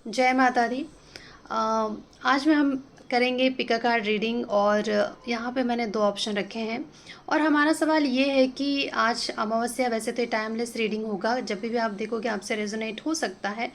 जय माता दी। आज में हम करेंगे पिक अ कार्ड रीडिंग और यहाँ पे मैंने दो ऑप्शन रखे हैं और हमारा सवाल ये है कि आज अमावस्या, वैसे तो टाइमलेस रीडिंग होगा, जब भी आप देखोगे आपसे रेजोनेट हो सकता है,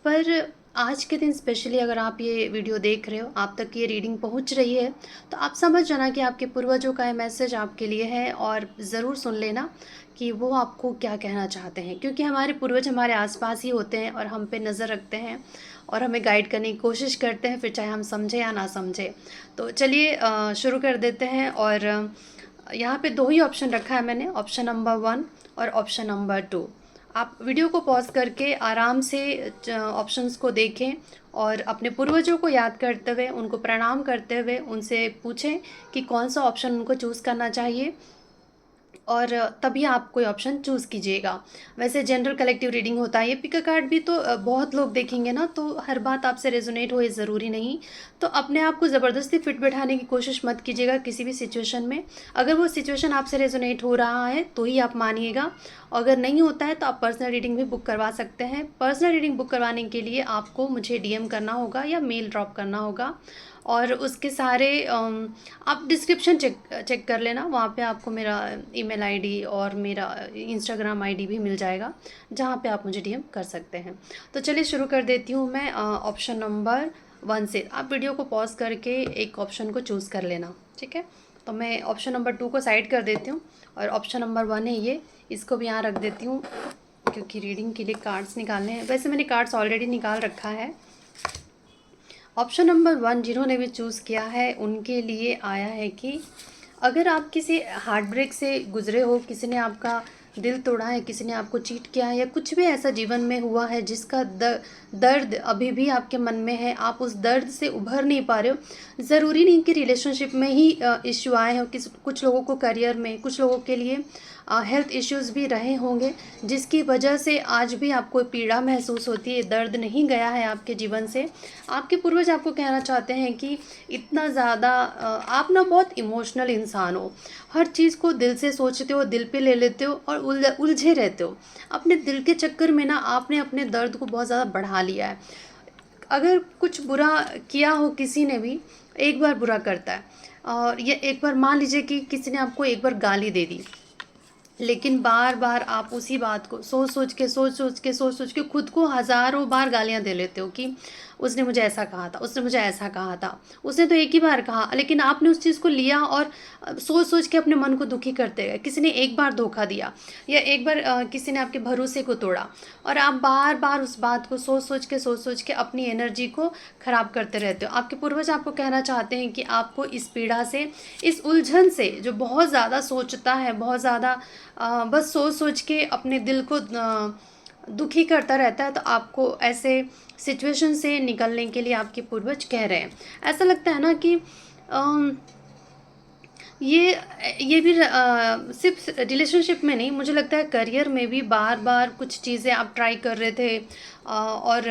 पर आज के दिन स्पेशली अगर आप ये वीडियो देख रहे हो, आप तक ये रीडिंग पहुँच रही है, तो आप समझ जाना कि आपके पूर्वजों का ये मैसेज आपके लिए है और ज़रूर सुन लेना कि वो आपको क्या कहना चाहते हैं, क्योंकि हमारे पूर्वज हमारे आसपास ही होते हैं और हम पे नज़र रखते हैं और हमें गाइड करने की कोशिश करते हैं, फिर चाहे हम समझें या ना समझें। तो चलिए शुरू कर देते हैं। और यहाँ पे दो ही ऑप्शन रखा है मैंने, ऑप्शन नंबर 1 और ऑप्शन नंबर 2। आप वीडियो को पॉज करके आराम से ऑप्शंस को देखें और अपने पूर्वजों को याद करते हुए, उनको प्रणाम करते हुए उनसे पूछें कि कौन सा ऑप्शन उनको चूज़ करना चाहिए और तभी आप कोई ऑप्शन चूज़ कीजिएगा। वैसे जनरल कलेक्टिव रीडिंग होता है, ये पिक अ कार्ड भी तो बहुत लोग देखेंगे ना, तो हर बात आपसे रेजोनेट हो ये ज़रूरी नहीं। तो अपने आप को ज़बरदस्ती फिट बैठाने की कोशिश मत कीजिएगा किसी भी सिचुएशन में। अगर वो सिचुएशन आपसे रेजोनेट हो रहा है तो ही आप मानिएगा, अगर नहीं होता है तो आप पर्सनल रीडिंग भी बुक करवा सकते हैं। पर्सनल रीडिंग बुक करवाने के लिए आपको मुझे डीएम करना होगा या मेल ड्रॉप करना होगा और उसके सारे आप डिस्क्रिप्शन चेक कर लेना, वहाँ पे आपको मेरा ईमेल आईडी और मेरा इंस्टाग्राम आईडी भी मिल जाएगा, जहाँ पे आप मुझे डीएम कर सकते हैं। तो चलिए शुरू कर देती हूँ मैं ऑप्शन नंबर 1 से। आप वीडियो को पॉज करके एक ऑप्शन को चूज़ कर लेना, ठीक है। तो मैं ऑप्शन नंबर 2 को साइड कर देती हूँ और ऑप्शन नंबर 1 है ये, इसको भी यहाँ रख देती हूँ क्योंकि रीडिंग के लिए कार्ड्स निकालने हैं। वैसे मैंने कार्ड्स ऑलरेडी निकाल रखा है। ऑप्शन नंबर 1 जिन्होंने भी चूज़ किया है उनके लिए आया है कि अगर आप किसी हार्ट ब्रेक से गुजरे हो, किसी ने आपका दिल तोड़ा है, किसी ने आपको चीट किया है या कुछ भी ऐसा जीवन में हुआ है जिसका दर्द अभी भी आपके मन में है, आप उस दर्द से उभर नहीं पा रहे हो। ज़रूरी नहीं कि रिलेशनशिप में ही इश्यू आए हो, कुछ लोगों को करियर में, कुछ लोगों के लिए हेल्थ इश्यूज़ भी रहे होंगे जिसकी वजह से आज भी आपको पीड़ा महसूस होती है, दर्द नहीं गया है आपके जीवन से। आपके पूर्वज आपको कहना चाहते हैं कि इतना ज़्यादा आप ना बहुत इमोशनल इंसान हो, हर चीज़ को दिल से सोचते हो, दिल पे ले लेते हो और उलझे रहते हो। अपने दिल के चक्कर में ना आपने अपने दर्द को बहुत ज़्यादा बढ़ा लिया है। अगर कुछ बुरा किया हो किसी ने भी, एक बार बुरा करता है और ये एक बार मान लीजिए कि किसी ने आपको एक बार गाली दे दी, लेकिन बार बार आप उसी बात को सोच सोच के खुद को हज़ारों बार गालियाँ दे लेते हो कि उसने मुझे ऐसा कहा था, उसने मुझे ऐसा कहा था, उसने तो एक ही बार कहा, लेकिन आपने उस चीज़ को लिया और सोच सोच के अपने मन को दुखी करते गए। किसी ने एक बार धोखा दिया या एक बार किसी ने आपके भरोसे को तोड़ा और आप बार बार उस बात को सोच सोच के अपनी एनर्जी को ख़राब करते रहते हो। आपके पूर्वज आपको कहना चाहते हैं कि आपको इस पीड़ा से, इस उलझन से, जो बहुत ज़्यादा सोचता है, बहुत ज़्यादा बस सोच सोच के अपने दिल को दुखी करता रहता है, तो आपको ऐसे सिचुएशन से निकलने के लिए आपके पूर्वज कह रहे हैं। ऐसा लगता है ना कि अम, ये भी सिर्फ रिलेशनशिप में नहीं, मुझे लगता है करियर में भी बार बार कुछ चीज़ें आप ट्राई कर रहे थे और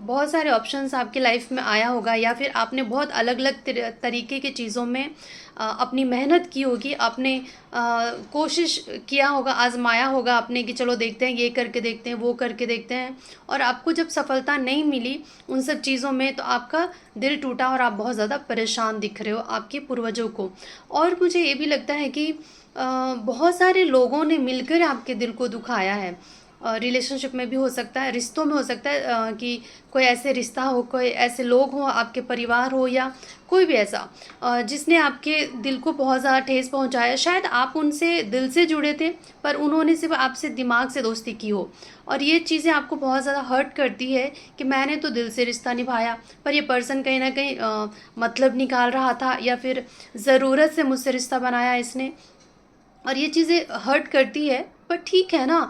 बहुत सारे ऑप्शंस आपकी लाइफ में आया होगा या फिर आपने बहुत अलग अलग तरीके की चीज़ों में अपनी मेहनत की होगी, आपने कोशिश किया होगा, आजमाया होगा आपने कि चलो देखते हैं, ये करके देखते हैं, वो करके देखते हैं, और आपको जब सफलता नहीं मिली उन सब चीज़ों में तो आपका दिल टूटा और आप बहुत ज़्यादा परेशान दिख रहे हो आपके पूर्वजों को। और मुझे ये भी लगता है कि बहुत सारे लोगों ने मिलकर आपके दिल को दुखाया है। रिलेशनशिप में भी हो सकता है, रिश्तों में हो सकता है कि कोई ऐसे रिश्ता हो, कोई ऐसे लोग हों, आपके परिवार हो या कोई भी ऐसा जिसने आपके दिल को बहुत ज़्यादा ठेस पहुंचाया। शायद आप उनसे दिल से जुड़े थे पर उन्होंने सिर्फ आपसे दिमाग से दोस्ती की हो और ये चीज़ें आपको बहुत ज़्यादा हर्ट करती है कि मैंने तो दिल से रिश्ता निभाया पर ये पर्सन कहीं ना कहीं मतलब निकाल रहा था या फिर ज़रूरत से मुझसे रिश्ता बनाया इसने, और ये चीज़ें हर्ट करती है। पर ठीक है ना,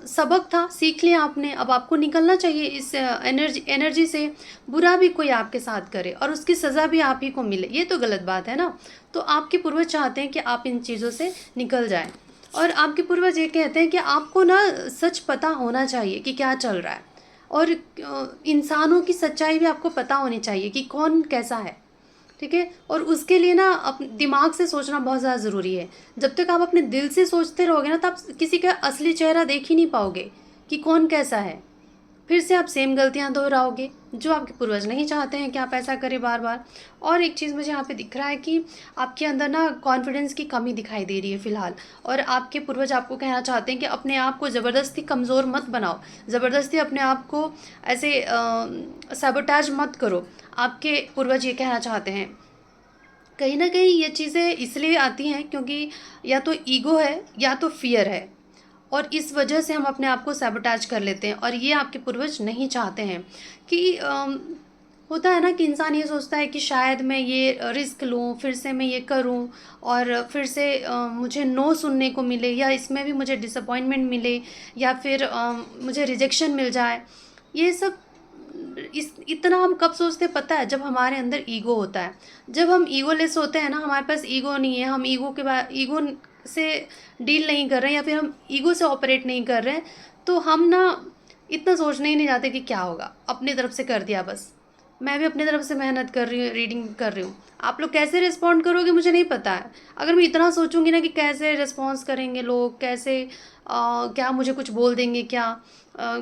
सबक था, सीख लिया आपने, अब आपको निकलना चाहिए इस एनर्जी से। बुरा भी कोई आपके साथ करे और उसकी सज़ा भी आप ही को मिले, ये तो गलत बात है ना। तो आपके पूर्वज चाहते हैं कि आप इन चीज़ों से निकल जाएं और आपके पूर्वज ये कहते हैं कि आपको ना सच पता होना चाहिए कि क्या चल रहा है और इंसानों की सच्चाई भी आपको पता होनी चाहिए कि कौन कैसा है, ठीक है। और उसके लिए ना दिमाग से सोचना बहुत ज़्यादा ज़रूरी है। जब तक आप अपने दिल से सोचते रहोगे ना, तब किसी का असली चेहरा देख ही नहीं पाओगे कि कौन कैसा है। फिर से आप सेम गलतियाँ दोहराओगे, जो आपके पूर्वज नहीं चाहते हैं कि आप ऐसा करें बार-बार। और एक चीज़ मुझे यहाँ पे दिख रहा है कि आपके अंदर ना कॉन्फिडेंस की कमी दिखाई दे रही है फ़िलहाल, और आपके पूर्वज आपको कहना चाहते हैं कि अपने आप को ज़बरदस्ती कमज़ोर मत बनाओ, ज़बरदस्ती अपने आप को ऐसे सैबोटाज मत करो। आपके पूर्वज ये कहना चाहते हैं। कहीं न कहीं ये चीज़ें इसलिए आती हैं क्योंकि या तो ईगो है या तो फ़ियर है, और इस वजह से हम अपने आप को सैबोटाज कर लेते हैं, और ये आपके पूर्वज नहीं चाहते हैं कि होता है ना कि इंसान ये सोचता है कि शायद मैं ये रिस्क लूँ, फिर से मैं ये करूँ और फिर से मुझे नो सुनने को मिले, या इसमें भी मुझे डिसअपॉइंटमेंट मिले, या फिर मुझे रिजेक्शन मिल जाए। ये सब इस इतना हम कब सोचते हैं पता है? जब हमारे अंदर ईगो होता है। जब हम ईगोलेस होते हैं ना, हमारे पास ईगो नहीं है, हम ईगो से डील नहीं कर रहे हैं, या फिर हम ईगो से ऑपरेट नहीं कर रहे हैं, तो हम ना इतना सोचने ही नहीं जाते कि क्या होगा, अपनी तरफ से कर दिया बस। मैं भी अपनी तरफ से मेहनत कर रही हूँ, रीडिंग कर रही हूँ। आप लोग कैसे रिस्पॉन्ड करोगे मुझे नहीं पता है। अगर मैं इतना सोचूँगी ना कि कैसे रिस्पॉन्स करेंगे लोग, कैसे क्या मुझे कुछ बोल देंगे क्या?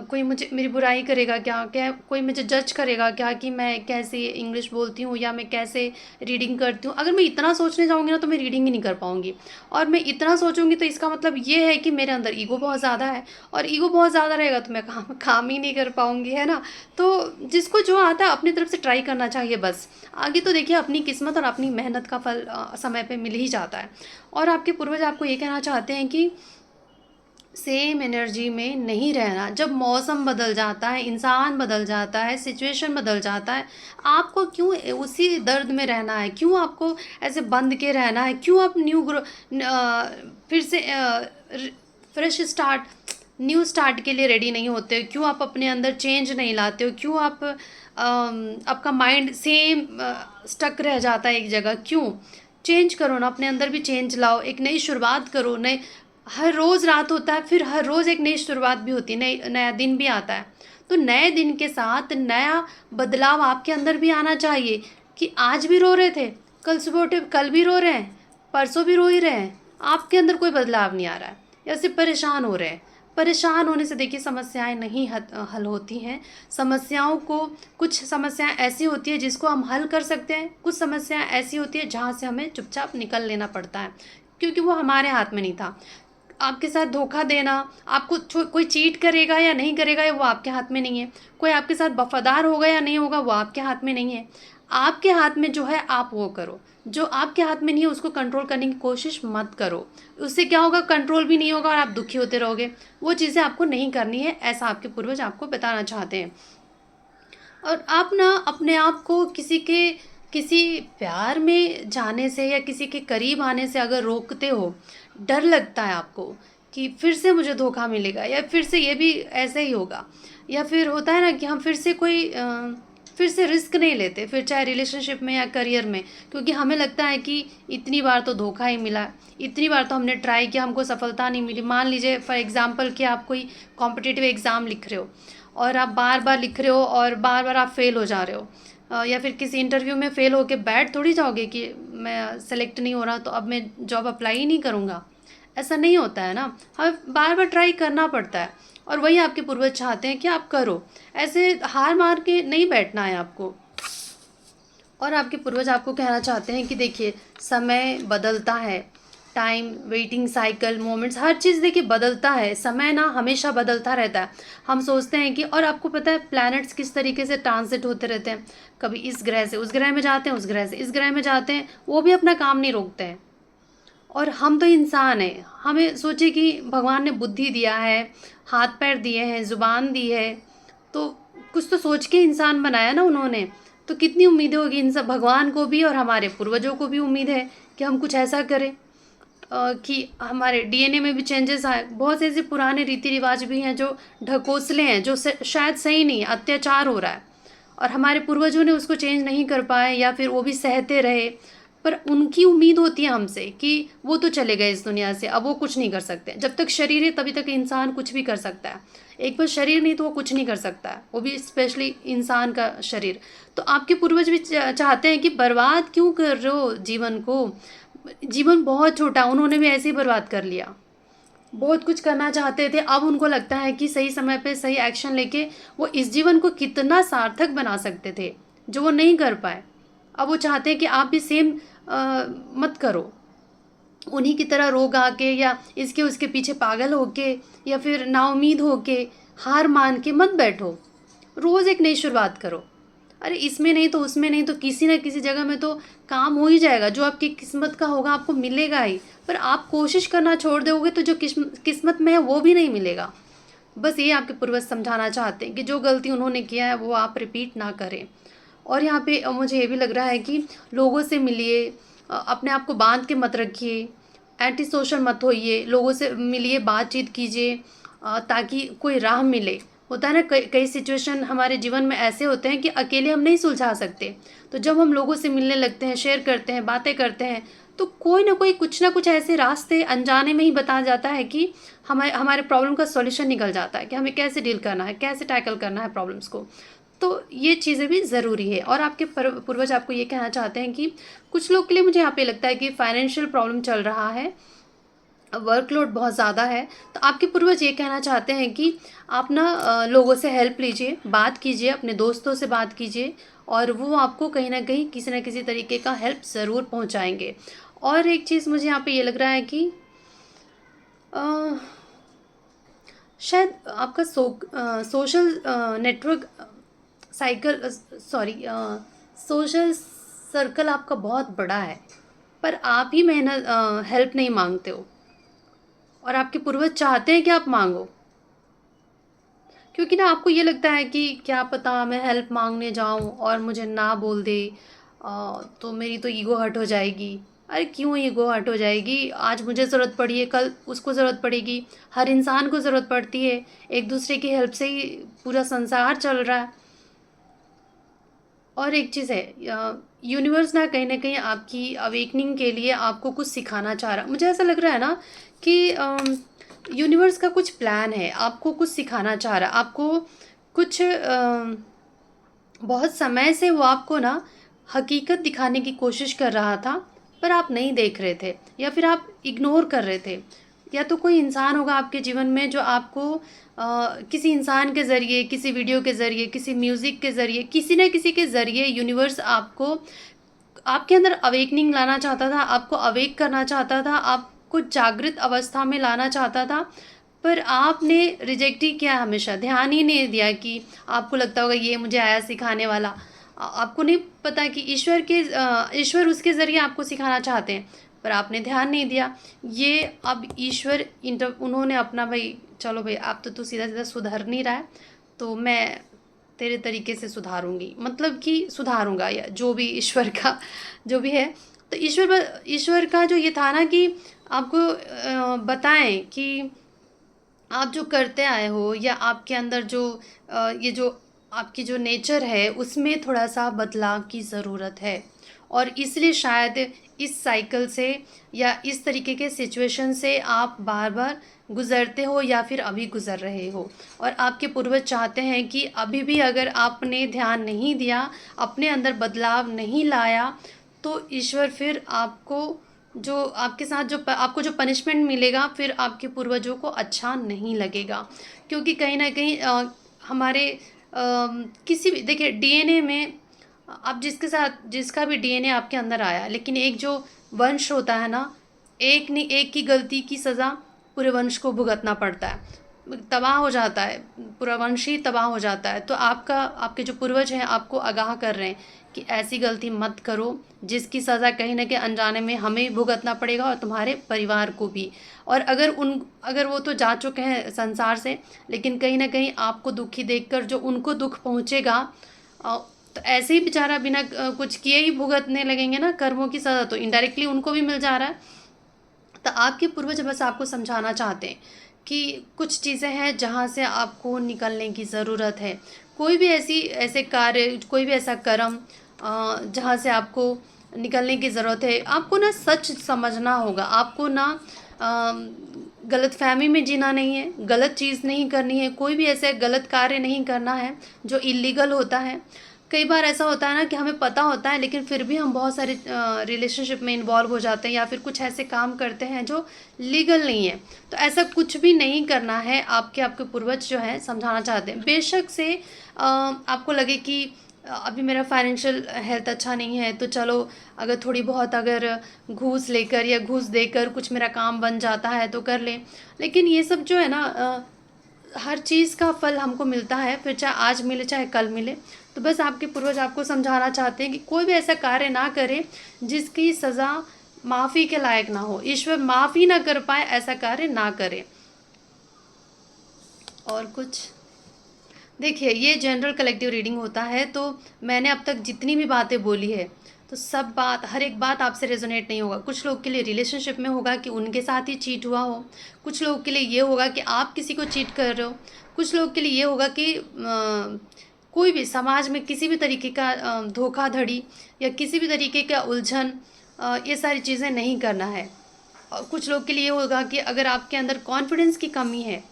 कोई मुझे मेरी बुराई करेगा क्या? क्या कोई मुझे जज करेगा क्या कि मैं कैसे इंग्लिश बोलती हूँ या मैं कैसे रीडिंग करती हूँ? अगर मैं इतना सोचने जाऊँगी ना तो मैं रीडिंग ही नहीं कर पाऊँगी। और मैं इतना सोचूँगी तो इसका मतलब ये है कि मेरे अंदर ईगो बहुत ज़्यादा है, और ईगो बहुत ज़्यादा रहेगा तो मैं काम ही नहीं कर पाऊँगी, है ना? तो जिसको जो आता है अपनी तरफ से ट्राई करना चाहिए बस। आगे तो देखिए अपनी किस्मत और अपनी मेहनत का फल समय पे मिल ही जाता है। और आपके पूर्वज आपको ये कहना चाहते हैं कि सेम एनर्जी में नहीं रहना। जब मौसम बदल जाता है, इंसान बदल जाता है, सिचुएशन बदल जाता है, आपको क्यों उसी दर्द में रहना है? क्यों आपको ऐसे बंध के रहना है? क्यों आप फिर से फ्रेश स्टार्ट, न्यू स्टार्ट के लिए रेडी नहीं होते हो? क्यों आप अपने अंदर चेंज नहीं लाते हो? क्यों आपका माइंड सेम स्टक रह जाता है एक जगह? क्यों? चेंज करो ना, अपने अंदर भी चेंज लाओ, एक नई शुरुआत करो। नए हर रोज़ रात होता है, फिर हर रोज़ एक नई शुरुआत भी होती है, नया दिन भी आता है। तो नए दिन के साथ नया बदलाव आपके अंदर भी आना चाहिए कि आज भी रो रहे थे, कल सुबह उठे कल भी रो रहे हैं, परसों भी रो ही रहे हैं। आपके अंदर कोई बदलाव नहीं आ रहा है, या सिर्फ परेशान हो रहे हैं। परेशान होने से देखिए समस्याएँ नहीं हल होती हैं। समस्याओं को कुछ समस्याएँ ऐसी होती हैं जिसको हम हल कर सकते हैं, कुछ समस्याएँ ऐसी होती हैं जहाँ से हमें चुपचाप निकल लेना पड़ता है, क्योंकि वो हमारे हाथ में नहीं था। आपके साथ धोखा देना, आपको कोई चीट करेगा या नहीं करेगा ये वो आपके हाथ में नहीं है। कोई आपके साथ वफ़ादार होगा या नहीं होगा वो आपके हाथ में नहीं है। आपके हाथ में जो है आप वो करो। जो आपके हाथ में नहीं है उसको कंट्रोल करने की कोशिश मत करो। उससे क्या होगा, कंट्रोल भी नहीं होगा और आप दुखी होते रहोगे। वो चीज़ें आपको नहीं करनी है, ऐसा आपके पूर्वज आपको बताना चाहते हैं। और आप ना अपने आप को किसी प्यार में जाने से या किसी के करीब आने से अगर रोकते हो, डर लगता है आपको कि फिर से मुझे धोखा मिलेगा या फिर से ये भी ऐसे ही होगा, या फिर होता है ना कि हम फिर से रिस्क नहीं लेते, फिर चाहे रिलेशनशिप में या करियर में, क्योंकि हमें लगता है कि इतनी बार तो धोखा ही मिला, इतनी बार तो हमने ट्राई किया, हमको सफलता नहीं मिली। मान लीजिए फॉर एग्ज़ाम्पल कि आप कोई कॉम्पिटिटिव एग्ज़ाम लिख रहे हो और आप बार-बार लिख रहे हो और बार-बार आप फ़ेल हो जा रहे हो। या फिर किसी इंटरव्यू में फ़ेल होके बैठ थोड़ी जाओगे कि मैं सेलेक्ट नहीं हो रहा तो अब मैं जॉब अप्लाई ही नहीं करूँगा। ऐसा नहीं होता है ना, हमें बार-बार ट्राई करना पड़ता है, और वही आपके पूर्वज चाहते हैं कि आप करो। ऐसे हार मार के नहीं बैठना है आपको। और आपके पूर्वज आपको कहना चाहते हैं कि देखिए समय बदलता है, टाइम, वेटिंग साइकिल, मोमेंट्स, हर चीज़ देखिए बदलता है। समय ना हमेशा बदलता रहता है। हम सोचते हैं कि, और आपको पता है प्लैनेट्स किस तरीके से ट्रांजिट होते रहते हैं, कभी इस ग्रह से उस ग्रह में जाते हैं, उस ग्रह से इस ग्रह में जाते हैं, वो भी अपना काम नहीं रोकते हैं। और हम तो इंसान हैं, हमें सोचिए कि भगवान ने बुद्धि दिया है, हाथ पैर दिए हैं, ज़ुबान दी है, तो कुछ तो सोच के इंसान बनाया ना उन्होंने। तो कितनी उम्मीदें होगी इन सब, भगवान को भी और हमारे पूर्वजों को भी उम्मीद है कि हम कुछ ऐसा करें कि हमारे डीएनए में भी चेंजेस आए। बहुत से ऐसे पुराने रीति रिवाज भी हैं जो ढकोसले हैं, जो शायद सही नहीं है, अत्याचार हो रहा है, और हमारे पूर्वजों ने उसको चेंज नहीं कर पाए या फिर वो भी सहते रहे। पर उनकी उम्मीद होती है हमसे कि वो तो चले गए इस दुनिया से, अब वो कुछ नहीं कर सकते। जब तक शरीर है तभी तक इंसान कुछ भी कर सकता है, एक बार शरीर नहीं तो वो कुछ नहीं कर सकता है, वो भी स्पेशली इंसान का शरीर। तो आपके पूर्वज भी चाहते हैं कि बर्बाद क्यों कर रहे हो जीवन को, जीवन बहुत छोटा, उन्होंने भी ऐसे ही बर्बाद कर लिया। बहुत कुछ करना चाहते थे, अब उनको लगता है कि सही समय पे सही एक्शन लेके वो इस जीवन को कितना सार्थक बना सकते थे, जो वो नहीं कर पाए। अब वो चाहते हैं कि आप भी सेम मत करो। उन्हीं की तरह रोग आके या इसके उसके पीछे पागल होके या फिर नाउम्मीद होके, हार मान के मत बैठो। रोज़ एक नई शुरुआत करो। अरे इसमें नहीं तो उसमें नहीं तो किसी न किसी जगह में तो काम हो ही जाएगा, जो आपकी किस्मत का होगा आपको मिलेगा ही। पर आप कोशिश करना छोड़ दोगे तो जो किस्मत में है वो भी नहीं मिलेगा। बस ये आपके पूर्वज समझाना चाहते हैं कि जो गलती उन्होंने किया है वो आप रिपीट ना करें। और यहाँ पे मुझे ये भी लग रहा है कि लोगों से मिलिए, अपने आप को बांध के मत रखिए, एंटी सोशल मत होइए, लोगों से मिलिए, बातचीत कीजिए, ताकि कोई राह मिले। होता है ना, कई कई सिचुएशन हमारे जीवन में ऐसे होते हैं कि अकेले हम नहीं सुलझा सकते। तो जब हम लोगों से मिलने लगते हैं, शेयर करते हैं, बातें करते हैं, तो कोई ना कोई कुछ ना कुछ ऐसे रास्ते अनजाने में ही बता जाता है कि हमारे हमारे प्रॉब्लम का सॉल्यूशन निकल जाता है कि हमें कैसे डील करना है, कैसे टैकल करना है प्रॉब्लम्स को। तो ये चीज़ें भी ज़रूरी है। और आपके पूर्वज आपको ये कहना चाहते हैं कि कुछ लोग के लिए मुझे यहाँ पे लगता है कि फाइनेंशियल प्रॉब्लम चल रहा है, वर्कलोड बहुत ज़्यादा है। तो आपके पूर्वज ये कहना चाहते हैं कि आप ना लोगों से हेल्प लीजिए, बात कीजिए, अपने दोस्तों से बात कीजिए, और वो आपको कहीं न कहीं किसी न किसी तरीके का हेल्प ज़रूर पहुँचाएँगे। और एक चीज़ मुझे यहाँ पे ये लग रहा है कि अ, शायद आपका social network cycle sorry social circle आपका बहुत बड़ा है, पर आप ही मेहनत हेल्प नहीं माँगते हो, और आपके पूर्वज चाहते हैं कि आप माँगो। क्योंकि ना आपको ये लगता है कि क्या पता मैं हेल्प माँगने जाऊँ और मुझे ना बोल दे, तो मेरी तो ईगो हर्ट हो जाएगी। अरे क्यों ईगो हर्ट हो जाएगी? आज मुझे ज़रूरत पड़ी है, कल उसको ज़रूरत पड़ेगी। हर इंसान को ज़रूरत पड़ती है। एक-दूसरे की हेल्प से ही पूरा संसार चल रहा है। और एक चीज़ है, यूनिवर्स ना कहीं न कहीं आपकी अवेकनिंग के लिए आपको कुछ सिखाना चाह रहा है। मुझे ऐसा लग रहा है ना कि यूनिवर्स का कुछ प्लान है, आपको कुछ सिखाना चाह रहा है। आपको कुछ बहुत समय से वो आपको ना हकीकत दिखाने की कोशिश कर रहा था, पर आप नहीं देख रहे थे या फिर आप इग्नोर कर रहे थे। या तो कोई इंसान होगा आपके जीवन में जो आपको किसी इंसान के ज़रिए, किसी वीडियो के ज़रिए, किसी म्यूज़िक के ज़रिए, किसी न किसी के ज़रिए यूनिवर्स आपको आपके अंदर अवेकनिंग लाना चाहता था, आपको अवेक करना चाहता था, आपको जागृत अवस्था में लाना चाहता था। पर आपने रिजेक्ट ही किया हमेशा, ध्यान ही नहीं दिया कि आपको लगता होगा ये मुझे आया सिखाने वाला। आपको नहीं पता कि ईश्वर उसके ज़रिए आपको सिखाना चाहते हैं, पर आपने ध्यान नहीं दिया। ये अब ईश्वर उन्होंने अपना भई चलो भई अब तो तू सीधा-सीधा सुधर नहीं रहा है, तो मैं तेरे तरीके से सुधारूँगी, मतलब कि सुधारूँगा, या जो भी ईश्वर का जो भी है। तो ईश्वर का जो ये था ना कि आपको बताएँ कि आप जो करते आए हो या आपके अंदर जो ये जो आपकी जो नेचर है उसमें थोड़ा-सा बदलाव की ज़रूरत है। और इसलिए शायद इस साइकिल से या इस तरीके के सिचुएशन से आप बार-बार गुज़रते हो या फिर अभी गुज़र रहे हो। और आपके पूर्वज चाहते हैं कि अभी भी अगर आपने ध्यान नहीं दिया, अपने अंदर बदलाव नहीं लाया, तो ईश्वर फिर आपको जो आपके साथ जो आपको जो पनिशमेंट मिलेगा फिर आपके पूर्वजों को अच्छा नहीं लगेगा। क्योंकि कहीं न कहीं हमारे किसी भी देखिए डीएनए में, आप जिसके साथ जिसका भी डीएनए आपके अंदर आया, लेकिन एक जो वंश होता है ना, एक की गलती की सज़ा पूरे वंश को भुगतना पड़ता है। तबाह हो जाता है, पूरा वंश ही तबाह हो जाता है। तो आपके जो पूर्वज हैं आपको आगाह कर रहे हैं कि ऐसी गलती मत करो, जिसकी सज़ा कहीं न कहीं अनजाने में हमें भुगतना पड़ेगा और तुम्हारे परिवार को भी। और अगर वो तो जा चुके हैं संसार से, लेकिन कहीं न कहीं आपको दुखी देखकर जो उनको दुःख पहुँचेगा, तो ऐसे ही बेचारा बिना कुछ किए ही भुगतने लगेंगे ना कर्मों की सज़ा, तो इनडायरेक्टली उनको भी मिल जा रहा है। तो आपके पूर्वज बस आपको समझाना चाहते हैं कि कुछ चीज़ें हैं जहाँ से आपको निकलने की ज़रूरत है। कोई भी ऐसे कार्य, कोई भी ऐसा कर्म जहाँ से आपको निकलने की ज़रूरत है। आपको ना सच समझना होगा, आपको ना गलतफ़हमी में जीना नहीं है, गलत चीज़ नहीं करनी है, कोई भी ऐसे गलत कार्य नहीं करना है जो इल्लीगल होता है। कई बार ऐसा होता है ना कि हमें पता होता है लेकिन फिर भी हम बहुत सारे रिलेशनशिप में इन्वॉल्व हो जाते हैं या फिर कुछ ऐसे काम करते हैं जो लीगल नहीं है। तो ऐसा कुछ भी नहीं करना है, आपके आपके पूर्वज जो हैं समझाना चाहते हैं। बेशक से आपको लगे कि अभी मेरा फाइनेंशियल हेल्थ अच्छा नहीं है, तो चलो अगर थोड़ी बहुत अगर घूस लेकर या घूस देकर कुछ मेरा काम बन जाता है तो कर लें। लेकिन ये सब जो है ना हर चीज़ का फल हमको मिलता है, फिर चाहे आज मिले चाहे कल मिले। तो बस आपके पूर्वज आपको समझाना चाहते हैं कि कोई भी ऐसा कार्य ना करें जिसकी सज़ा माफ़ी के लायक ना हो। ईश्वर माफ़ी ना कर पाए ऐसा कार्य ना करें। और कुछ देखिए, ये जनरल कलेक्टिव रीडिंग होता है, तो मैंने अब तक जितनी भी बातें बोली है तो सब बात, हर एक बात आपसे रेजोनेट नहीं होगा। कुछ लोग के लिए रिलेशनशिप में होगा कि उनके साथ ही चीट हुआ हो, कुछ लोग के लिए ये होगा कि आप किसी को चीट कर रहे हो, कुछ लोग के लिए ये होगा कि कोई भी समाज में किसी भी तरीके का धोखाधड़ी या किसी भी तरीके का उलझन, ये सारी चीज़ें नहीं करना है। और कुछ लोग के लिए ये होगा कि अगर आपके अंदर कॉन्फिडेंस की कमी है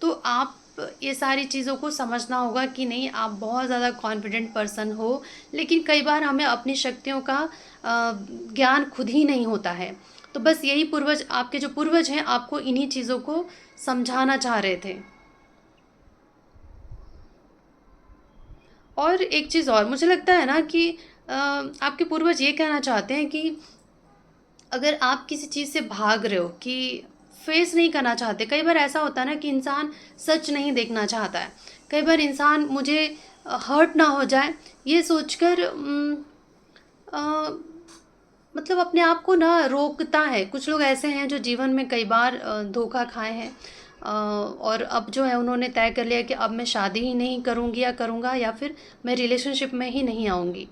तो आप ये सारी चीज़ों को समझना होगा कि नहीं, आप बहुत ज़्यादा कॉन्फिडेंट पर्सन हो, लेकिन कई बार हमें अपनी शक्तियों का ज्ञान खुद ही नहीं होता है। तो बस यही पूर्वज, आपके जो पूर्वज हैं, आपको इन्हीं चीज़ों को समझाना चाह रहे थे। और एक चीज़ और मुझे लगता है ना कि आपके पूर्वज ये कहना चाहते हैं कि अगर आप किसी चीज़ से भाग रहे हो, कि फेस नहीं करना चाहते, कई बार ऐसा होता है ना कि इंसान सच नहीं देखना चाहता है। कई बार इंसान मुझे हर्ट ना हो जाए ये सोचकर मतलब अपने आप को ना रोकता है। कुछ लोग ऐसे हैं जो जीवन में कई बार धोखा खाए हैं, और अब जो है उन्होंने तय कर लिया कि अब मैं शादी ही नहीं करूँगी या करूँगा, या फिर मैं रिलेशनशिप में ही नहीं आऊँगी।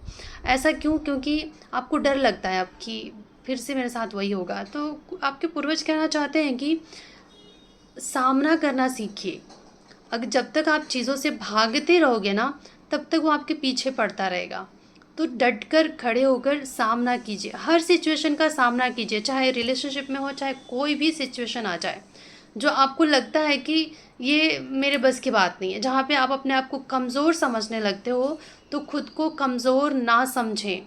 ऐसा क्यों? क्योंकि आपको डर लगता है अब कि फिर से मेरे साथ वही होगा। तो आपके पूर्वज कहना चाहते हैं कि सामना करना सीखिए। अगर जब तक आप चीज़ों से भागते रहोगे ना, तब तक वो आपके पीछे पड़ता रहेगा। तो डट कर खड़े होकर सामना कीजिए, हर सिचुएशन का सामना कीजिए, चाहे रिलेशनशिप में हो, चाहे कोई भी सिचुएशन आ जाए जो आपको लगता है कि ये मेरे बस की बात नहीं है, जहाँ पे आप अपने आप को कमज़ोर समझने लगते हो, तो खुद को कमज़ोर ना समझें।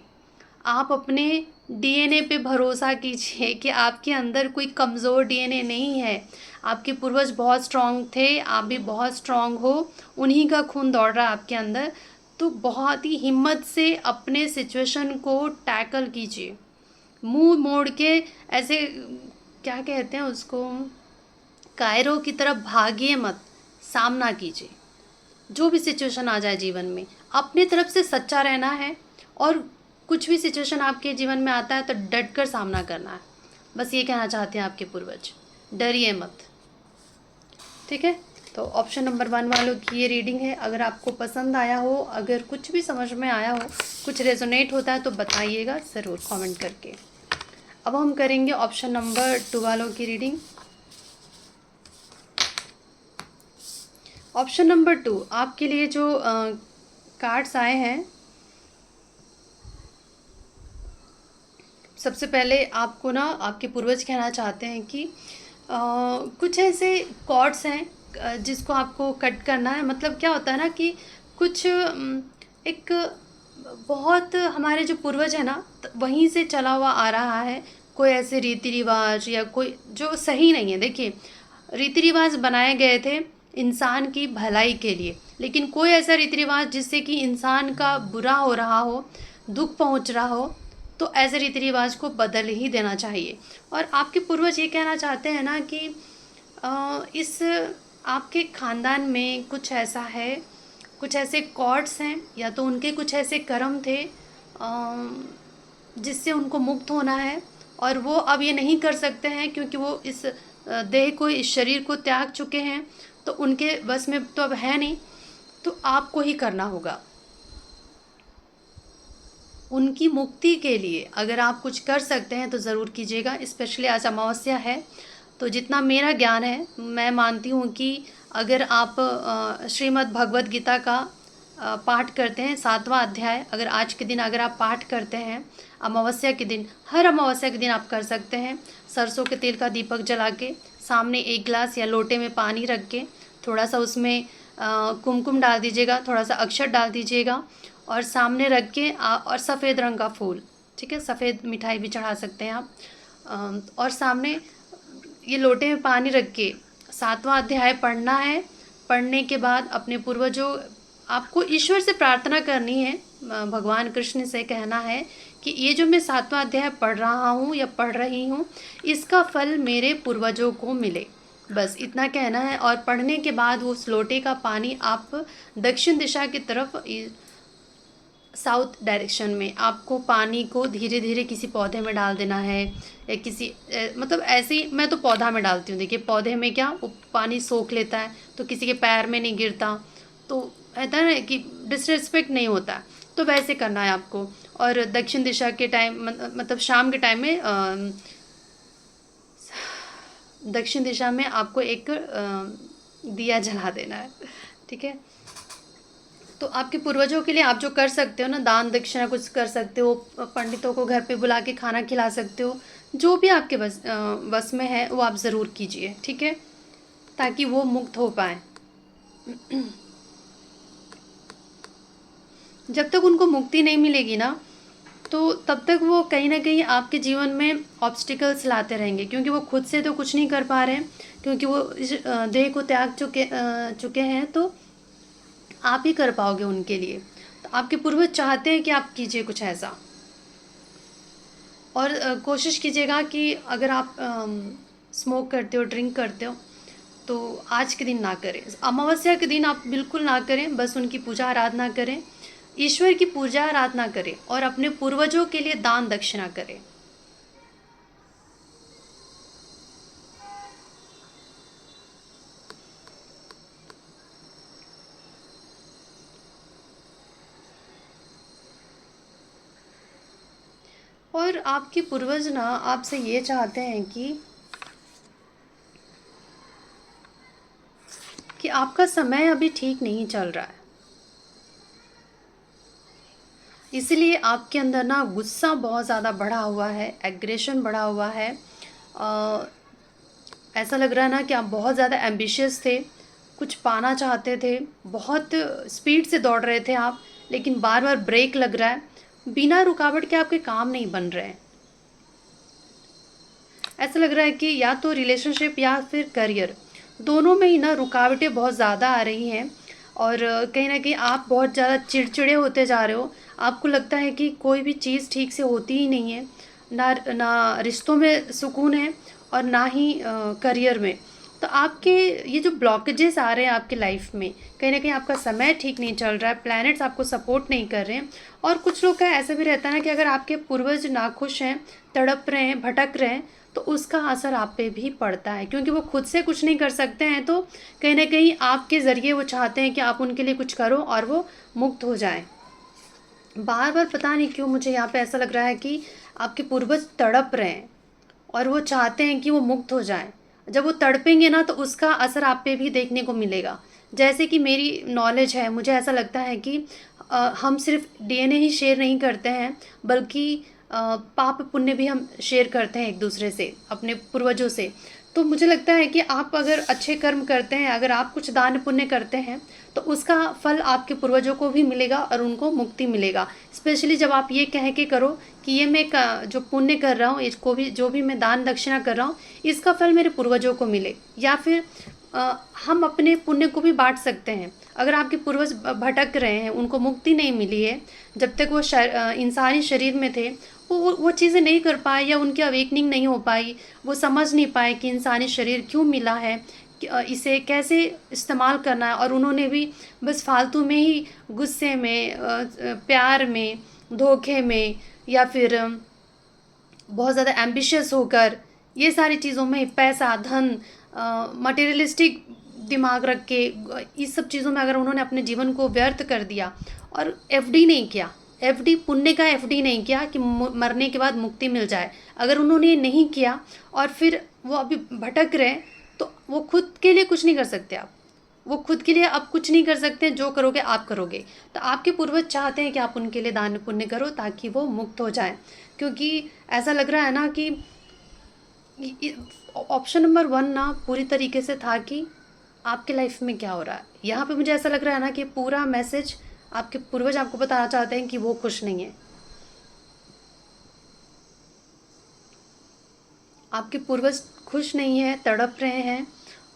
आप अपने डीएनए पे भरोसा कीजिए कि आपके अंदर कोई कमज़ोर डीएनए नहीं है। आपके पूर्वज बहुत स्ट्रॉन्ग थे, आप भी बहुत स्ट्रॉन्ग हो, उन्हीं का खून दौड़ रहा है आपके अंदर। तो बहुत ही हिम्मत से अपने सिचुएशन को टैकल कीजिए। मुँह मोड़ के ऐसे, क्या कहते हैं उसको, कायरों की तरफ भागिए मत, सामना कीजिए। जो भी सिचुएशन आ जाए जीवन में, अपने तरफ से सच्चा रहना है, और कुछ भी सिचुएशन आपके जीवन में आता है तो डट कर सामना करना है। बस ये कहना चाहते हैं आपके पूर्वज, डरिए मत। ठीक है, तो ऑप्शन नंबर 1 वालों की ये रीडिंग है। अगर आपको पसंद आया हो, अगर कुछ भी समझ में आया हो, कुछ रेजोनेट होता है तो बताइएगा ज़रूर कमेंट करके। अब हम करेंगे ऑप्शन नंबर 2 वालों की रीडिंग। ऑप्शन नंबर 2 आपके लिए जो कार्ड्स आए हैं, सबसे पहले आपको ना आपके पूर्वज कहना चाहते हैं कि कुछ ऐसे कॉर्ड्स हैं जिसको आपको कट करना है। मतलब क्या होता है ना कि कुछ एक बहुत हमारे जो पूर्वज है ना, वहीं से चला हुआ आ रहा है कोई ऐसे रीति रिवाज या कोई जो सही नहीं है। देखिए, रीति रिवाज बनाए गए थे इंसान की भलाई के लिए, लेकिन कोई ऐसा रीति रिवाज जिससे कि इंसान का बुरा हो रहा हो, दुख पहुंच रहा हो, तो ऐसे रीति रिवाज को बदल ही देना चाहिए। और आपके पूर्वज ये कहना चाहते हैं ना कि इस आपके ख़ानदान में कुछ ऐसा है, कुछ ऐसे कॉर्ड्स हैं, या तो उनके कुछ ऐसे कर्म थे जिससे उनको मुक्त होना है, और वो अब ये नहीं कर सकते हैं क्योंकि वो इस देह को, इस शरीर को त्याग चुके हैं, तो उनके बस में तो अब है नहीं, तो आपको ही करना होगा। उनकी मुक्ति के लिए अगर आप कुछ कर सकते हैं तो ज़रूर कीजिएगा। स्पेशली आज अमावस्या है, तो जितना मेरा ज्ञान है, मैं मानती हूँ कि अगर आप श्रीमद् भगवद गीता का पाठ करते हैं, 7वां अध्याय, अगर आज के दिन अगर आप पाठ करते हैं, अमावस्या के दिन, हर अमावस्या के दिन आप कर सकते हैं। सरसों के तेल का दीपक जला के सामने एक गिलास या लोटे में पानी रख के थोड़ा सा उसमें कुमकुम डाल दीजिएगा, थोड़ा सा अक्षत डाल दीजिएगा, और सामने रख के और सफ़ेद रंग का फूल, ठीक है, सफ़ेद मिठाई भी चढ़ा सकते हैं आप। और सामने ये लोटे में पानी रख के 7वां अध्याय पढ़ना है। पढ़ने के बाद अपने पूर्वजों, आपको ईश्वर से प्रार्थना करनी है, भगवान कृष्ण से कहना है कि ये जो मैं 7वां अध्याय पढ़ रहा हूँ या पढ़ रही हूँ, इसका फल मेरे पूर्वजों को मिले, बस इतना कहना है। और पढ़ने के बाद उस लोटे का पानी आप दक्षिण दिशा की तरफ, साउथ डायरेक्शन में आपको पानी को धीरे धीरे किसी पौधे में डाल देना है, या किसी मतलब ऐसे ही मैं तो पौधा में डालती हूँ। देखिए पौधे में क्या वो पानी सोख लेता है, तो किसी के पैर में नहीं गिरता, तो कहता है ना कि डिसरिस्पेक्ट नहीं होता, तो वैसे करना है आपको। और दक्षिण दिशा के टाइम मतलब शाम के टाइम में दक्षिण दिशा में आपको एक दिया जला देना है, ठीक है। तो आपके पूर्वजों के लिए आप जो कर सकते हो ना, दान दक्षिणा कुछ कर सकते हो, पंडितों को घर पे बुला के खाना खिला सकते हो, जो भी आपके बस में है वो आप ज़रूर कीजिए, ठीक है, ताकि वो मुक्त हो पाए। जब तक उनको मुक्ति नहीं मिलेगी ना, तो तब तक वो कहीं ना कहीं आपके जीवन में ऑब्स्टिकल्स लाते रहेंगे, क्योंकि वो खुद से तो कुछ नहीं कर पा रहे हैं, क्योंकि वो इस देह को त्याग चुके हैं, तो आप ही कर पाओगे उनके लिए। तो आपके पूर्वज चाहते हैं कि आप कीजिए कुछ ऐसा। और कोशिश कीजिएगा कि अगर आप स्मोक करते हो, ड्रिंक करते हो, तो आज के दिन ना करें। अमावस्या के दिन आप बिल्कुल ना करें, बस उनकी पूजा आराधना करें, ईश्वर की पूजा आराधना करें और अपने पूर्वजों के लिए दान दक्षिणा करें। और आपके पूर्वज ना आपसे ये चाहते हैं कि आपका समय अभी ठीक नहीं चल रहा है, इसलिए आपके अंदर ना गुस्सा बहुत ज़्यादा बढ़ा हुआ है, एग्रेशन बढ़ा हुआ है। अ, ऐसा लग रहा है ना कि आप बहुत ज़्यादा एम्बिशियस थे, कुछ पाना चाहते थे, बहुत स्पीड से दौड़ रहे थे आप, लेकिन बार बार ब्रेक लग रहा है, बिना रुकावट के आपके काम नहीं बन रहे हैं। ऐसा लग रहा है कि या तो रिलेशनशिप या फिर करियर, दोनों में ही ना रुकावटें बहुत ज़्यादा आ रही हैं। और कहीं ना कहीं आप बहुत ज़्यादा चिड़चिड़े होते जा रहे हो, आपको लगता है कि कोई भी चीज़ ठीक से होती ही नहीं है, ना ना रिश्तों में सुकून है और ना ही करियर में। तो आपके ये जो ब्लॉकेजेस आ रहे हैं आपके लाइफ में, कहीं ना कहीं आपका समय ठीक नहीं चल रहा है, प्लैनेट्स आपको सपोर्ट नहीं कर रहे हैं। और कुछ लोग का ऐसा भी रहता है ना कि अगर आपके पूर्वज नाखुश हैं, तड़प रहे हैं, भटक रहे हैं, तो उसका असर आप पे भी पड़ता है, क्योंकि वो खुद से कुछ नहीं कर सकते हैं, तो कहीं ना कहीं आपके ज़रिए वो चाहते हैं कि आप उनके लिए कुछ करो और वो मुक्त हो जाएं। बार बार पता नहीं क्यों मुझे यहाँ पे ऐसा लग रहा है कि आपके पूर्वज तड़प रहे हैं और वो चाहते हैं कि वो मुक्त हो जाएं। जब वो तड़पेंगे ना, तो उसका असर आप पे भी देखने को मिलेगा। जैसे कि मेरी नॉलेज है, मुझे ऐसा लगता है कि हम सिर्फ डीएनए ही शेयर नहीं करते हैं, बल्कि पाप पुण्य भी हम शेयर करते हैं एक दूसरे से, अपने पूर्वजों से। तो मुझे लगता है कि आप अगर अच्छे कर्म करते हैं, अगर आप कुछ दान पुण्य करते हैं, तो उसका फल आपके पूर्वजों को भी मिलेगा और उनको मुक्ति मिलेगा। स्पेशली जब आप ये कह के करो कि ये मैं जो पुण्य कर रहा हूँ, इसको भी, जो भी मैं दान दक्षिणा कर रहा हूँ, इसका फल मेरे पूर्वजों को मिले। या फिर हम अपने पुण्य को भी बांट सकते हैं। अगर आपके पूर्वज भटक रहे हैं, उनको मुक्ति नहीं मिली है, जब तक वो इंसानी शरीर में थे, वो चीज़ें नहीं कर पाए, या उनकी अवेकनिंग नहीं हो पाई, वो समझ नहीं पाए कि इंसानी शरीर क्यों मिला है, इसे कैसे इस्तेमाल करना है, और उन्होंने भी बस फालतू में ही गुस्से में, प्यार में, धोखे में, या फिर बहुत ज़्यादा एम्बिशियस होकर ये सारी चीज़ों में, पैसा, धन, मटेरियलिस्टिक दिमाग रख के इस सब चीज़ों में अगर उन्होंने अपने जीवन को व्यर्थ कर दिया और एफडी नहीं किया, एफडी पुण्य का एफडी नहीं किया कि मरने के बाद मुक्ति मिल जाए, अगर उन्होंने ये नहीं किया और फिर वो अभी भटक रहे, तो वो खुद के लिए कुछ नहीं कर सकते आप, वो खुद के लिए अब कुछ नहीं कर सकते, जो करोगे आप करोगे। तो आपके पूर्वज चाहते हैं कि आप उनके लिए दान पुण्य करो ताकि वो मुक्त हो जाए, क्योंकि ऐसा लग रहा है ना कि ऑप्शन नंबर 1 ना पूरी तरीके से था कि आपके लाइफ में क्या हो रहा है। यहाँ पे मुझे ऐसा लग रहा है ना कि पूरा मैसेज आपके पूर्वज आपको बताना चाहते हैं कि वो खुश नहीं है। आपके पूर्वज खुश नहीं हैं, तड़प रहे हैं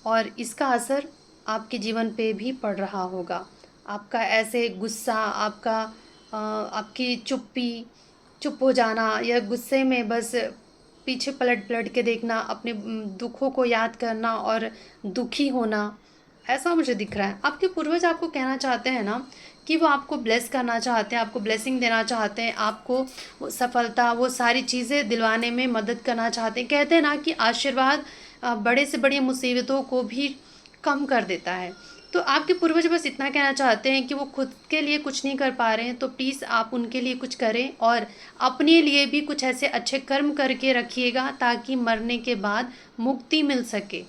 और इसका असर आपके जीवन पे भी पड़ रहा होगा। आपका ऐसे गुस्सा, आपकी चुप हो जाना या गुस्से में बस पीछे पलट-पलट के देखना, अपने दुखों को याद करना और दुखी होना, ऐसा मुझे दिख रहा है। आपके पूर्वज आपको कहना चाहते हैं ना कि वो आपको ब्लेस करना चाहते हैं, आपको ब्लेसिंग देना चाहते हैं, आपको वो सफलता, वो सारी चीज़ें दिलवाने में मदद करना चाहते हैं। कहते हैं ना कि आशीर्वाद बड़े से बड़ी मुसीबतों को भी कम कर देता है। तो आपके पूर्वज बस इतना कहना चाहते हैं कि वो खुद के लिए कुछ नहीं कर पा रहे हैं, तो प्लीज़ आप उनके लिए कुछ करें और अपने लिए भी कुछ ऐसे अच्छे कर्म करके रखिएगा ताकि मरने के बाद मुक्ति मिल सके।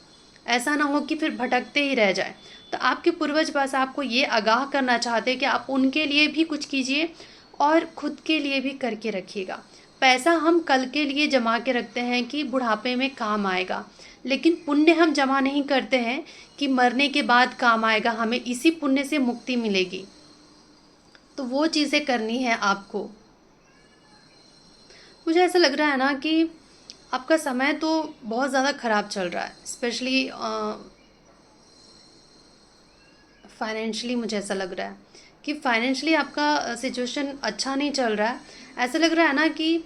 ऐसा ना हो कि फिर भटकते ही रह जाएँ। तो आपके पूर्वज बस आपको ये आगाह करना चाहते हैं कि आप उनके लिए भी कुछ कीजिए और खुद के लिए भी करके रखिएगा। पैसा हम कल के लिए जमा के रखते हैं कि बुढ़ापे में काम आएगा, लेकिन पुण्य हम जमा नहीं करते हैं कि मरने के बाद काम आएगा, हमें इसी पुण्य से मुक्ति मिलेगी। तो वो चीज़ें करनी है आपको। मुझे ऐसा लग रहा है ना कि आपका समय तो बहुत ज़्यादा ख़राब चल रहा है, स्पेशली फाइनेंशियली मुझे ऐसा लग रहा है कि फाइनेंशियली आपका सिचुएशन अच्छा नहीं चल रहा है। ऐसा लग रहा है ना कि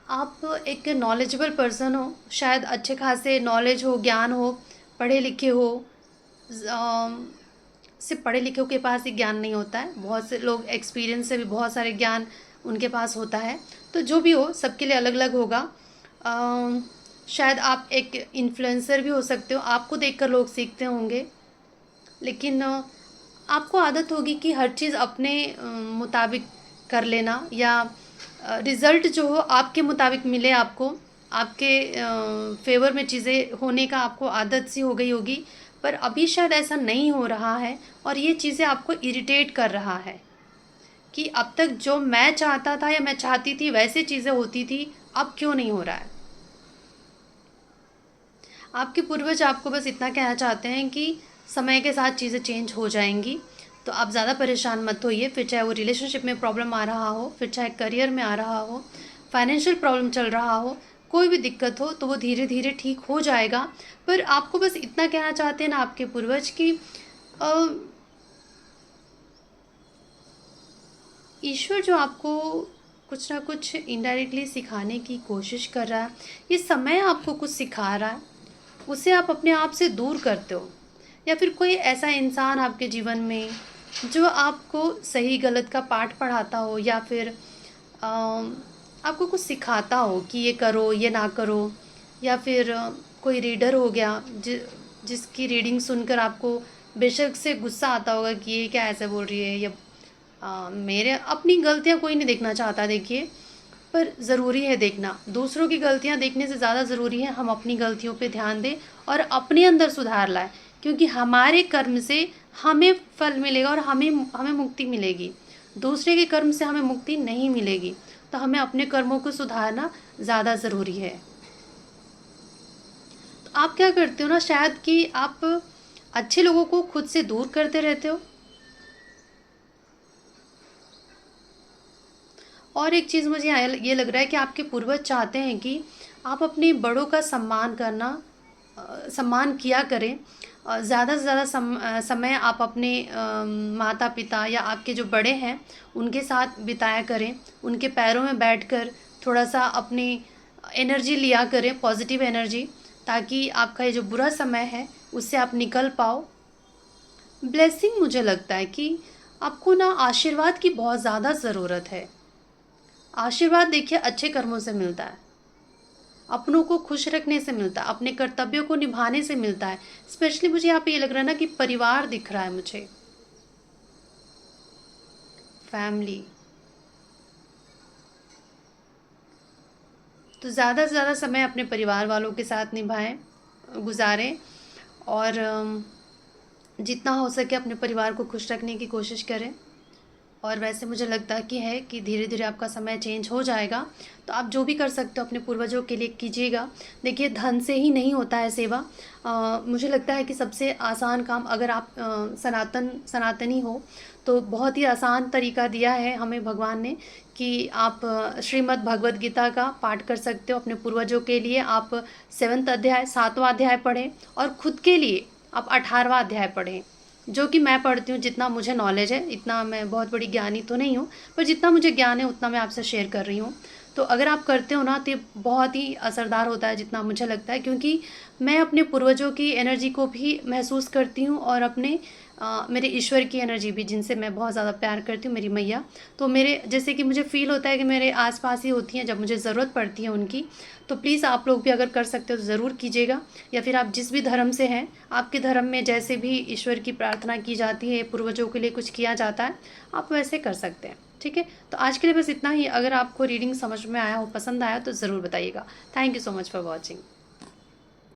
आप एक नॉलेजेबल पर्सन हो, शायद अच्छे खासे नॉलेज हो, ज्ञान हो, पढ़े लिखे हो। सिर्फ पढ़े लिखे के पास ही ज्ञान नहीं होता है, बहुत से लोग एक्सपीरियंस से भी बहुत सारे ज्ञान उनके पास होता है। तो जो भी हो, सबके लिए अलग अलग होगा। शायद आप एक इन्फ्लुएंसर भी हो सकते हो, आपको देखकर लोग सीखते होंगे, लेकिन आपको आदत होगी कि हर चीज़ अपने मुताबिक कर लेना या रिज़ल्ट जो हो आपके मुताबिक मिले आपको, आपके फ़ेवर में चीज़ें होने का आपको आदत सी हो गई होगी। पर अभी शायद ऐसा नहीं हो रहा है और ये चीज़ें आपको इरिटेट कर रहा है कि अब तक जो मैं चाहता था या मैं चाहती थी वैसे चीज़ें होती थी, अब क्यों नहीं हो रहा है। आपके पूर्वज आपको बस इतना कहना चाहते हैं कि समय के साथ चीज़ें चेंज हो जाएँगी, तो आप ज़्यादा परेशान मत होइए। फिर चाहे वो रिलेशनशिप में प्रॉब्लम आ रहा हो, फिर चाहे करियर में आ रहा हो, फाइनेंशियल प्रॉब्लम चल रहा हो, कोई भी दिक्कत हो तो वो धीरे-धीरे ठीक हो जाएगा। पर आपको बस इतना कहना चाहते हैं ना आपके पूर्वज कि अ, ईश्वर जो आपको कुछ ना कुछ इनडायरेक्टली सिखाने की कोशिश कर रहा है, ये समय आपको कुछ सिखा रहा है, उसे आप अपने आप से दूर करते हो या फिर कोई ऐसा इंसान आपके जीवन में जो आपको सही गलत का पाठ पढ़ाता हो या फिर आपको कुछ सिखाता हो कि ये करो ये ना करो या फिर कोई रीडर हो गया जिसकी रीडिंग सुनकर आपको बेशक से गुस्सा आता होगा कि ये क्या ऐसे बोल रही है या मेरे अपनी गलतियाँ कोई नहीं देखना चाहता देखिए, पर ज़रूरी है देखना। दूसरों की गलतियाँ देखने से ज़्यादा ज़रूरी है हम अपनी गलतियों पे ध्यान दें और अपने अंदर सुधार लाएँ, क्योंकि हमारे कर्म से हमें फल मिलेगा और हमें हमें मुक्ति मिलेगी। दूसरे के कर्म से हमें मुक्ति नहीं मिलेगी, तो हमें अपने कर्मों को सुधारना ज़्यादा ज़रूरी है। तो आप क्या करते हो ना, शायद कि आप अच्छे लोगों को खुद से दूर करते रहते हो। और एक चीज़ मुझे ये लग रहा है कि आपके पूर्वज चाहते हैं कि आप अपने बड़ों का सम्मान किया करें। ज़्यादा से ज़्यादा समय आप अपने माता-पिता या आपके जो बड़े हैं, उनके साथ बिताया करें। उनके पैरों में बैठकर थोड़ा-सा अपनी एनर्जी लिया करें, पॉज़िटिव एनर्जी, ताकि आपका ये जो बुरा समय है, उससे आप निकल पाओ। ब्लेसिंग मुझे लगता है कि आपको ना आशीर्वाद की बहुत ज़्यादा ज़रूरत है। आशीर्वाद देखिए अच्छे कर्मों से मिलता है, अपनों को खुश रखने से मिलता है, अपने कर्तव्यों को निभाने से मिलता है। स्पेशली मुझे यहाँ पे ये लग रहा है ना कि परिवार दिख रहा है मुझे, फैमिली। तो ज़्यादा से ज़्यादा समय अपने परिवार वालों के साथ निभाएं, गुजारें और जितना हो सके अपने परिवार को खुश रखने की कोशिश करें। और वैसे मुझे लगता है कि धीरे-धीरे आपका समय चेंज हो जाएगा, तो आप जो भी कर सकते हो अपने पूर्वजों के लिए कीजिएगा। देखिए धन से ही नहीं होता है सेवा। मुझे लगता है कि सबसे आसान काम अगर आप सनातनी हो, तो बहुत ही आसान तरीका दिया है हमें भगवान ने कि आप श्रीमद् भगवद गीता का पाठ कर सकते हो। अपने पूर्वजों के लिए आप 7वां अध्याय 7वां अध्याय पढ़ें और खुद के लिए आप 18वां अध्याय पढ़ें, जो कि मैं पढ़ती हूँ। जितना मुझे नॉलेज है, इतना मैं बहुत बड़ी ज्ञानी तो नहीं हूँ, पर जितना मुझे ज्ञान है उतना मैं आपसे शेयर कर रही हूँ। तो अगर आप करते हो ना तो ये बहुत ही असरदार होता है जितना मुझे लगता है, क्योंकि मैं अपने पूर्वजों की एनर्जी को भी महसूस करती हूँ और अपने मेरे ईश्वर की एनर्जी भी, जिनसे मैं बहुत ज़्यादा प्यार करती हूँ, मेरी मैया। तो मेरे जैसे कि मुझे फ़ील होता है कि मेरे आस-पास ही होती हैं जब मुझे ज़रूरत पड़ती है उनकी। तो प्लीज़ आप लोग भी अगर कर सकते हो तो ज़रूर कीजिएगा, या फिर आप जिस भी धर्म से हैं, आपके धर्म में जैसे भी ईश्वर की प्रार्थना की जाती है, पूर्वजों के लिए कुछ किया जाता है, आप वैसे कर सकते हैं। ठीक है? तो आज के लिए बस इतना ही। अगर आपको रीडिंग समझ में आया हो, पसंद आया तो ज़रूर बताइएगा। Thank you so much for watching.